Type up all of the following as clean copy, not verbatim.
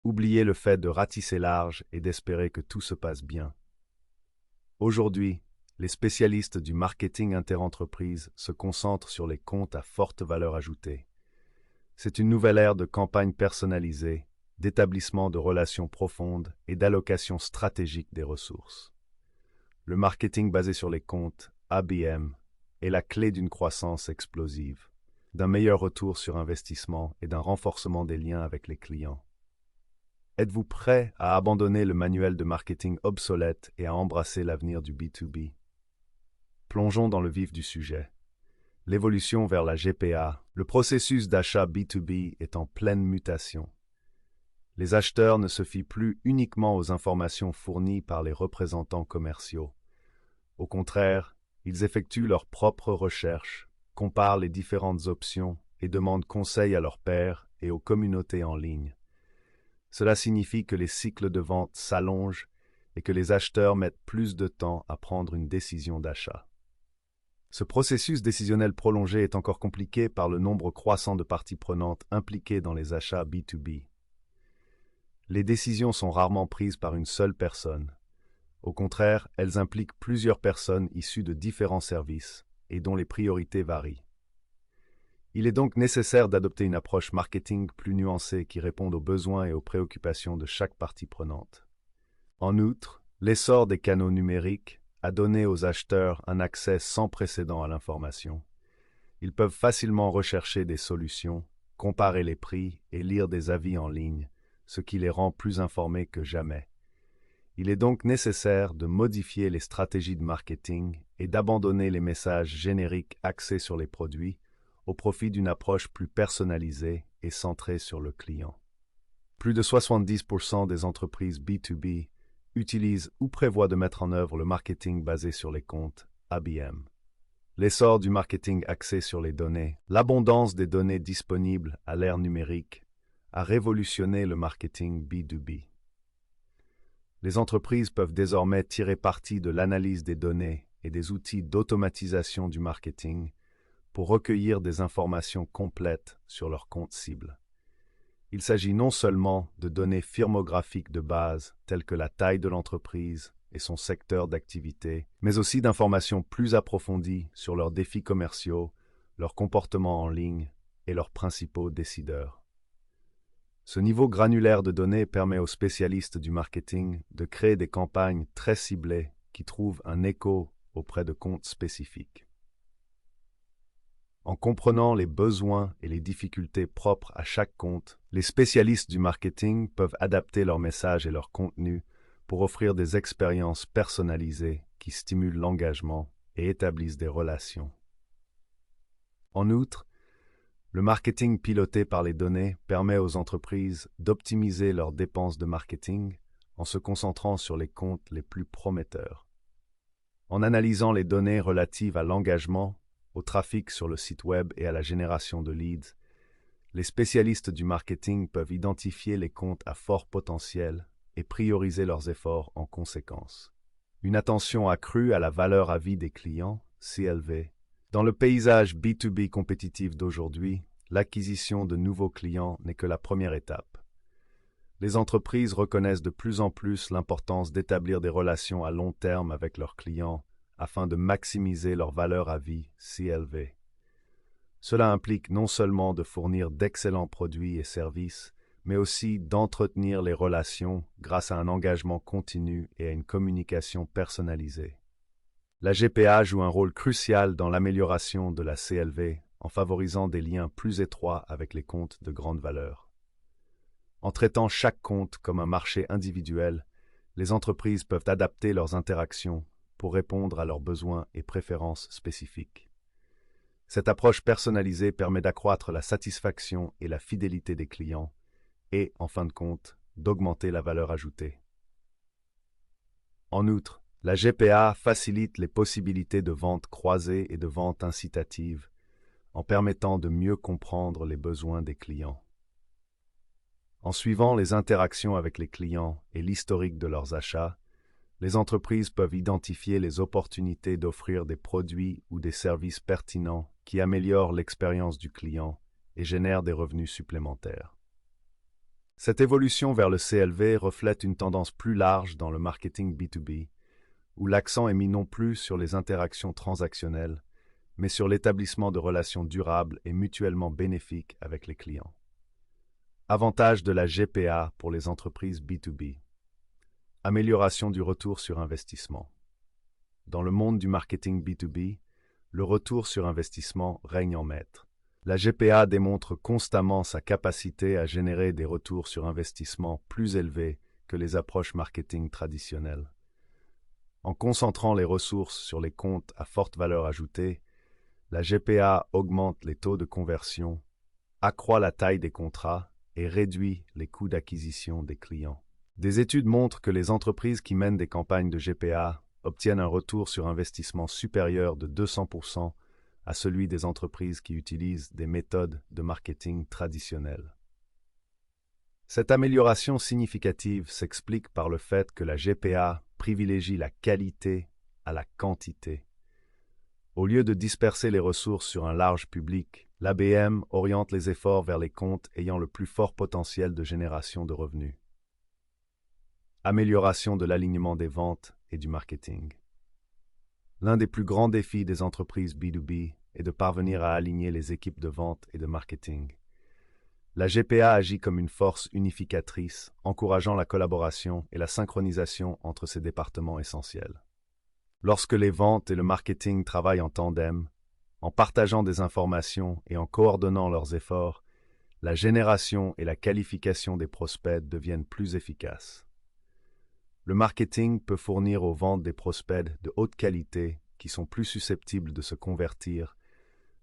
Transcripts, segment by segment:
Oubliez le fait de ratisser large et d'espérer que tout se passe bien. Aujourd'hui, les spécialistes du marketing interentreprise se concentrent sur les comptes à forte valeur ajoutée. C'est une nouvelle ère de campagne personnalisée, d'établissement de relations profondes et d'allocation stratégique des ressources. Le marketing basé sur les comptes, ABM, est la clé d'une croissance explosive, d'un meilleur retour sur investissement et d'un renforcement des liens avec les clients. Êtes-vous prêt à abandonner le manuel de marketing obsolète et à embrasser l'avenir du B2B? Plongeons dans le vif du sujet. L'évolution vers la GPA, le processus d'achat B2B est en pleine mutation. Les acheteurs ne se fient plus uniquement aux informations fournies par les représentants commerciaux. Au contraire, ils effectuent leurs propres recherches, comparent les différentes options et demandent conseil à leurs pairs et aux communautés en ligne. Cela signifie que les cycles de vente s'allongent et que les acheteurs mettent plus de temps à prendre une décision d'achat. Ce processus décisionnel prolongé est encore compliqué par le nombre croissant de parties prenantes impliquées dans les achats B2B. Les décisions sont rarement prises par une seule personne. Au contraire, elles impliquent plusieurs personnes issues de différents services et dont les priorités varient. Il est donc nécessaire d'adopter une approche marketing plus nuancée qui réponde aux besoins et aux préoccupations de chaque partie prenante. En outre, l'essor des canaux numériques a donné aux acheteurs un accès sans précédent à l'information. Ils peuvent facilement rechercher des solutions, comparer les prix et lire des avis en ligne, ce qui les rend plus informés que jamais. Il est donc nécessaire de modifier les stratégies de marketing et d'abandonner les messages génériques axés sur les produits au profit d'une approche plus personnalisée et centrée sur le client. Plus de 70% des entreprises B2B utilisent ou prévoient de mettre en œuvre le marketing basé sur les comptes ABM. L'essor du marketing axé sur les données, l'abondance des données disponibles à l'ère numérique, a révolutionné le marketing B2B. Les entreprises peuvent désormais tirer parti de l'analyse des données et des outils d'automatisation du marketing pour recueillir des informations complètes sur leurs comptes cibles. Il s'agit non seulement de données firmographiques de base telles que la taille de l'entreprise et son secteur d'activité, mais aussi d'informations plus approfondies sur leurs défis commerciaux, leurs comportements en ligne et leurs principaux décideurs. Ce niveau granulaire de données permet aux spécialistes du marketing de créer des campagnes très ciblées qui trouvent un écho auprès de comptes spécifiques. En comprenant les besoins et les difficultés propres à chaque compte, les spécialistes du marketing peuvent adapter leurs messages et leurs contenus pour offrir des expériences personnalisées qui stimulent l'engagement et établissent des relations. En outre, le marketing piloté par les données permet aux entreprises d'optimiser leurs dépenses de marketing en se concentrant sur les comptes les plus prometteurs. En analysant les données relatives à l'engagement, au trafic sur le site web et à la génération de leads, les spécialistes du marketing peuvent identifier les comptes à fort potentiel et prioriser leurs efforts en conséquence. Une attention accrue à la valeur à vie des clients, CLV. Dans le paysage B2B compétitif d'aujourd'hui, l'acquisition de nouveaux clients n'est que la première étape. Les entreprises reconnaissent de plus en plus l'importance d'établir des relations à long terme avec leurs clients afin de maximiser leur valeur à vie, CLV. Cela implique non seulement de fournir d'excellents produits et services, mais aussi d'entretenir les relations grâce à un engagement continu et à une communication personnalisée. La GPA joue un rôle crucial dans l'amélioration de la CLV en favorisant des liens plus étroits avec les comptes de grande valeur. En traitant chaque compte comme un marché individuel, les entreprises peuvent adapter leurs interactions pour répondre à leurs besoins et préférences spécifiques. Cette approche personnalisée permet d'accroître la satisfaction et la fidélité des clients et, en fin de compte, d'augmenter la valeur ajoutée. En outre, la GPA facilite les possibilités de vente croisée et de vente incitative en permettant de mieux comprendre les besoins des clients. En suivant les interactions avec les clients et l'historique de leurs achats, les entreprises peuvent identifier les opportunités d'offrir des produits ou des services pertinents qui améliorent l'expérience du client et génèrent des revenus supplémentaires. Cette évolution vers le CLV reflète une tendance plus large dans le marketing B2B, où l'accent est mis non plus sur les interactions transactionnelles, mais sur l'établissement de relations durables et mutuellement bénéfiques avec les clients. Avantage de la GPA pour les entreprises B2B. Amélioration du retour sur investissement. Dans le monde du marketing B2B, le retour sur investissement règne en maître. La GPA démontre constamment sa capacité à générer des retours sur investissement plus élevés que les approches marketing traditionnelles. En concentrant les ressources sur les comptes à forte valeur ajoutée, la GPA augmente les taux de conversion, accroît la taille des contrats et réduit les coûts d'acquisition des clients. Des études montrent que les entreprises qui mènent des campagnes de GPA obtiennent un retour sur investissement supérieur de 200% à celui des entreprises qui utilisent des méthodes de marketing traditionnelles. Cette amélioration significative s'explique par le fait que la GPA privilégie la qualité à la quantité. Au lieu de disperser les ressources sur un large public, l'ABM oriente les efforts vers les comptes ayant le plus fort potentiel de génération de revenus. Amélioration de l'alignement des ventes et du marketing. L'un des plus grands défis des entreprises B2B est de parvenir à aligner les équipes de vente et de marketing. La GPA agit comme une force unificatrice, encourageant la collaboration et la synchronisation entre ces départements essentiels. Lorsque les ventes et le marketing travaillent en tandem, en partageant des informations et en coordonnant leurs efforts, la génération et la qualification des prospects deviennent plus efficaces. Le marketing peut fournir aux ventes des prospects de haute qualité qui sont plus susceptibles de se convertir,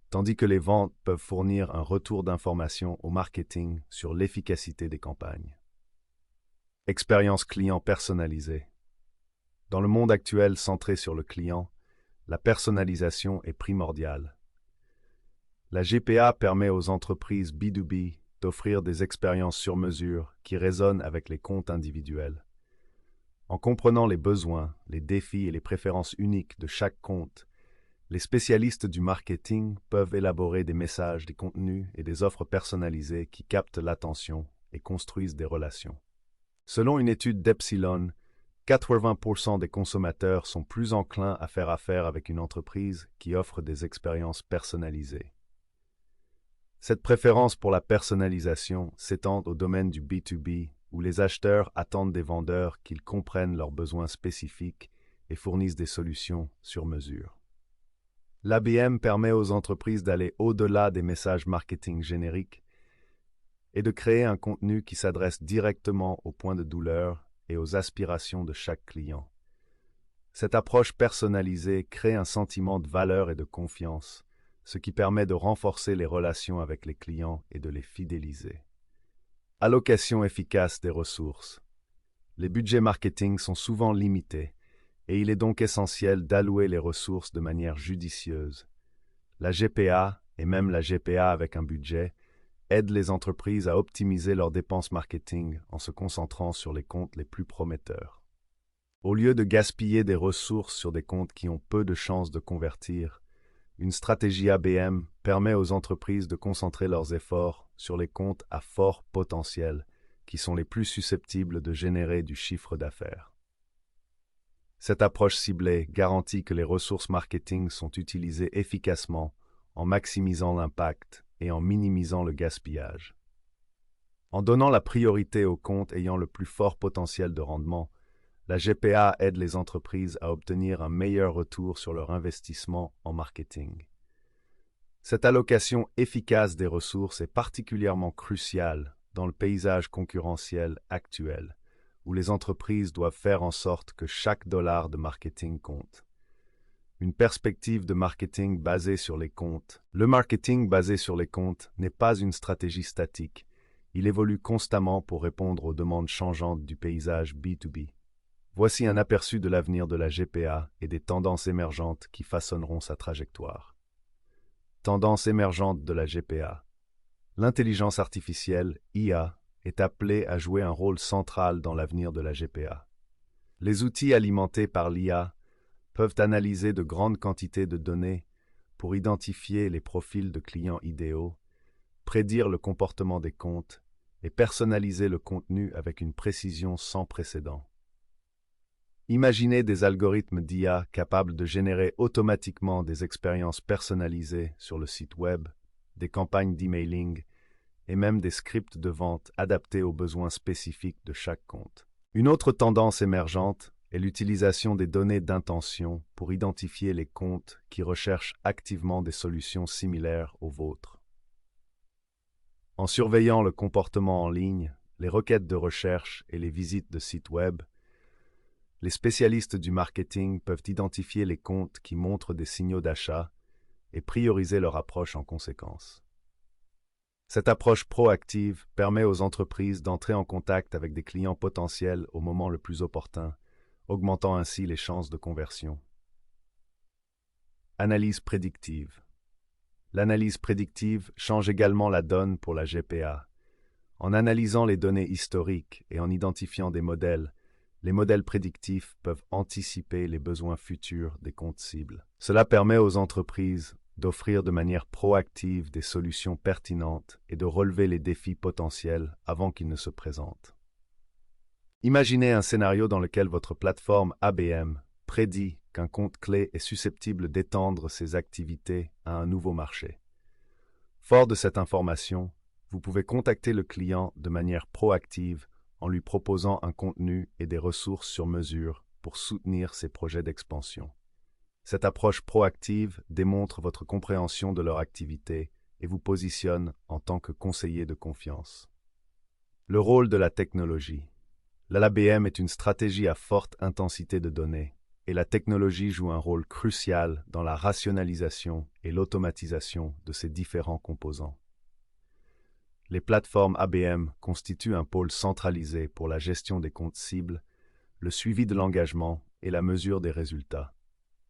tandis que les ventes peuvent fournir un retour d'information au marketing sur l'efficacité des campagnes. Expérience client personnalisée. Dans le monde actuel centré sur le client, la personnalisation est primordiale. La GPA permet aux entreprises B2B d'offrir des expériences sur mesure qui résonnent avec les comptes individuels. En comprenant les besoins, les défis et les préférences uniques de chaque compte, les spécialistes du marketing peuvent élaborer des messages, des contenus et des offres personnalisées qui captent l'attention et construisent des relations. Selon une étude d'Epsilon, 80% des consommateurs sont plus enclins à faire affaire avec une entreprise qui offre des expériences personnalisées. Cette préférence pour la personnalisation s'étend au domaine du B2B, où les acheteurs attendent des vendeurs qu'ils comprennent leurs besoins spécifiques et fournissent des solutions sur mesure. L'ABM permet aux entreprises d'aller au-delà des messages marketing génériques et de créer un contenu qui s'adresse directement aux points de douleur et aux aspirations de chaque client. Cette approche personnalisée crée un sentiment de valeur et de confiance, ce qui permet de renforcer les relations avec les clients et de les fidéliser. Allocation efficace des ressources. Les budgets marketing sont souvent limités et il est donc essentiel d'allouer les ressources de manière judicieuse. La GPA, et même la GPA avec un budget, aide les entreprises à optimiser leurs dépenses marketing en se concentrant sur les comptes les plus prometteurs. Au lieu de gaspiller des ressources sur des comptes qui ont peu de chances de convertir, une stratégie ABM permet aux entreprises de concentrer leurs efforts sur les comptes à fort potentiel, qui sont les plus susceptibles de générer du chiffre d'affaires. Cette approche ciblée garantit que les ressources marketing sont utilisées efficacement en maximisant l'impact et en minimisant le gaspillage. En donnant la priorité aux comptes ayant le plus fort potentiel de rendement, la GPA aide les entreprises à obtenir un meilleur retour sur leur investissement en marketing. Cette allocation efficace des ressources est particulièrement cruciale dans le paysage concurrentiel actuel, où les entreprises doivent faire en sorte que chaque dollar de marketing compte. Une perspective de marketing basée sur les comptes. Le marketing basé sur les comptes n'est pas une stratégie statique. Il évolue constamment pour répondre aux demandes changeantes du paysage B2B. Voici un aperçu de l'avenir de la GPA et des tendances émergentes qui façonneront sa trajectoire. Tendances émergentes de la GPA. L'intelligence artificielle, IA, est appelée à jouer un rôle central dans l'avenir de la GPA. Les outils alimentés par l'IA peuvent analyser de grandes quantités de données pour identifier les profils de clients idéaux, prédire le comportement des comptes et personnaliser le contenu avec une précision sans précédent. Imaginez des algorithmes d'IA capables de générer automatiquement des expériences personnalisées sur le site web, des campagnes d'emailing et même des scripts de vente adaptés aux besoins spécifiques de chaque compte. Une autre tendance émergente est l'utilisation des données d'intention pour identifier les comptes qui recherchent activement des solutions similaires aux vôtres. En surveillant le comportement en ligne, les requêtes de recherche et les visites de sites web, les spécialistes du marketing peuvent identifier les comptes qui montrent des signaux d'achat et prioriser leur approche en conséquence. Cette approche proactive permet aux entreprises d'entrer en contact avec des clients potentiels au moment le plus opportun, augmentant ainsi les chances de conversion. Analyse prédictive. L'analyse prédictive change également la donne pour la GPA. En analysant les données historiques et en identifiant des modèles, les modèles prédictifs peuvent anticiper les besoins futurs des comptes cibles. Cela permet aux entreprises d'offrir de manière proactive des solutions pertinentes et de relever les défis potentiels avant qu'ils ne se présentent. Imaginez un scénario dans lequel votre plateforme ABM prédit qu'un compte clé est susceptible d'étendre ses activités à un nouveau marché. Fort de cette information, vous pouvez contacter le client de manière proactive en lui proposant un contenu et des ressources sur mesure pour soutenir ses projets d'expansion. Cette approche proactive démontre votre compréhension de leur activité et vous positionne en tant que conseiller de confiance. Le rôle de la technologie. L'ABM est une stratégie à forte intensité de données, et la technologie joue un rôle crucial dans la rationalisation et l'automatisation de ces différents composants. Les plateformes ABM constituent un pôle centralisé pour la gestion des comptes cibles, le suivi de l'engagement et la mesure des résultats.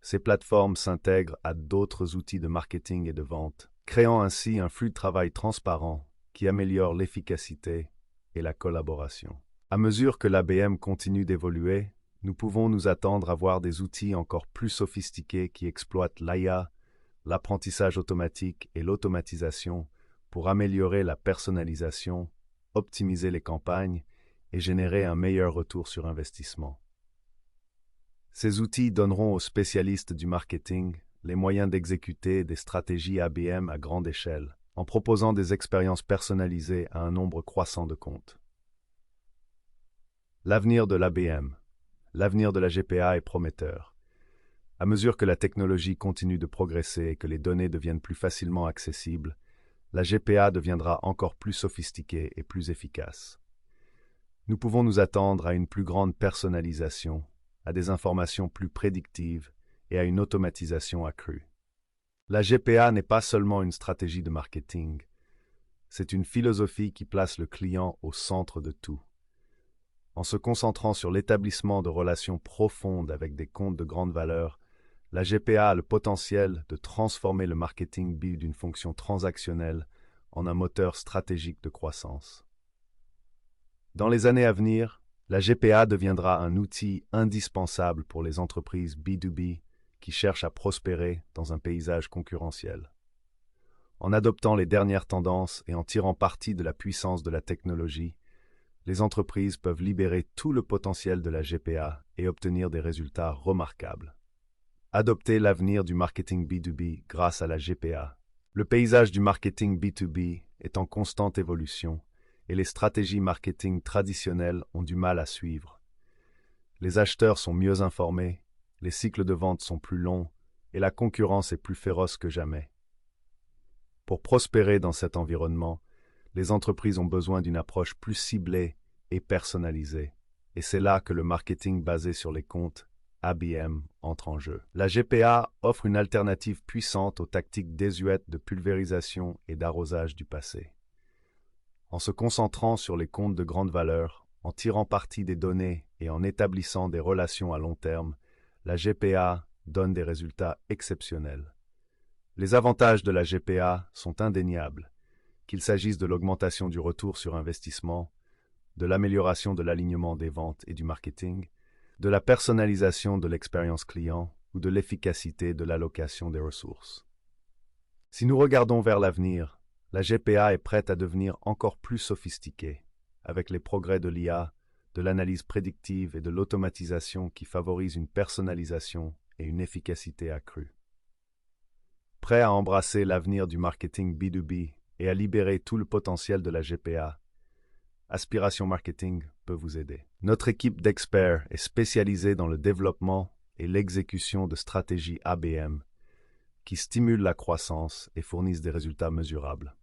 Ces plateformes s'intègrent à d'autres outils de marketing et de vente, créant ainsi un flux de travail transparent qui améliore l'efficacité et la collaboration. À mesure que l'ABM continue d'évoluer, nous pouvons nous attendre à voir des outils encore plus sophistiqués qui exploitent l'IA, l'apprentissage automatique et l'automatisation pour améliorer la personnalisation, optimiser les campagnes et générer un meilleur retour sur investissement. Ces outils donneront aux spécialistes du marketing les moyens d'exécuter des stratégies ABM à grande échelle, en proposant des expériences personnalisées à un nombre croissant de comptes. L'avenir de l'ABM. L'avenir de la GPA est prometteur. À mesure que la technologie continue de progresser et que les données deviennent plus facilement accessibles, la GPA deviendra encore plus sophistiquée et plus efficace. Nous pouvons nous attendre à une plus grande personnalisation, à des informations plus prédictives et à une automatisation accrue. La GPA n'est pas seulement une stratégie de marketing, c'est une philosophie qui place le client au centre de tout. En se concentrant sur l'établissement de relations profondes avec des comptes de grande valeur, la GPA a le potentiel de transformer le marketing B d'une fonction transactionnelle en un moteur stratégique de croissance. Dans les années à venir, la GPA deviendra un outil indispensable pour les entreprises B2B qui cherchent à prospérer dans un paysage concurrentiel. En adoptant les dernières tendances et en tirant parti de la puissance de la technologie, les entreprises peuvent libérer tout le potentiel de la GPA et obtenir des résultats remarquables. Adopter l'avenir du marketing B2B grâce à la GPA. Le paysage du marketing B2B est en constante évolution et les stratégies marketing traditionnelles ont du mal à suivre. Les acheteurs sont mieux informés, les cycles de vente sont plus longs et la concurrence est plus féroce que jamais. Pour prospérer dans cet environnement, les entreprises ont besoin d'une approche plus ciblée et personnalisée, et c'est là que le marketing basé sur les comptes ABM entre en jeu. La GPA offre une alternative puissante aux tactiques désuètes de pulvérisation et d'arrosage du passé. En se concentrant sur les comptes de grande valeur, en tirant parti des données et en établissant des relations à long terme, la GPA donne des résultats exceptionnels. Les avantages de la GPA sont indéniables, qu'il s'agisse de l'augmentation du retour sur investissement, de l'amélioration de l'alignement des ventes et du marketing, de la personnalisation de l'expérience client ou de l'efficacité de l'allocation des ressources. Si nous regardons vers l'avenir, la GPA est prête à devenir encore plus sophistiquée. avec les progrès de l'IA, de l'analyse prédictive et de l'automatisation qui favorisent une personnalisation et une efficacité accrue. Prêt à embrasser l'avenir du marketing B2B et à libérer tout le potentiel de la GPA, Aspiration Marketing peut vous aider. Notre équipe d'experts est spécialisée dans le développement et l'exécution de stratégies ABM qui stimulent la croissance et fournissent des résultats mesurables.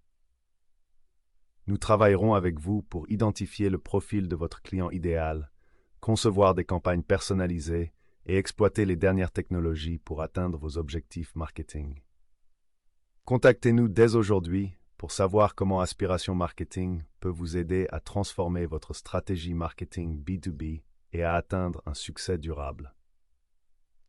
Nous travaillerons avec vous pour identifier le profil de votre client idéal, concevoir des campagnes personnalisées et exploiter les dernières technologies pour atteindre vos objectifs marketing. Contactez-nous dès aujourd'hui pour savoir comment Aspiration Marketing peut vous aider à transformer votre stratégie marketing B2B et à atteindre un succès durable.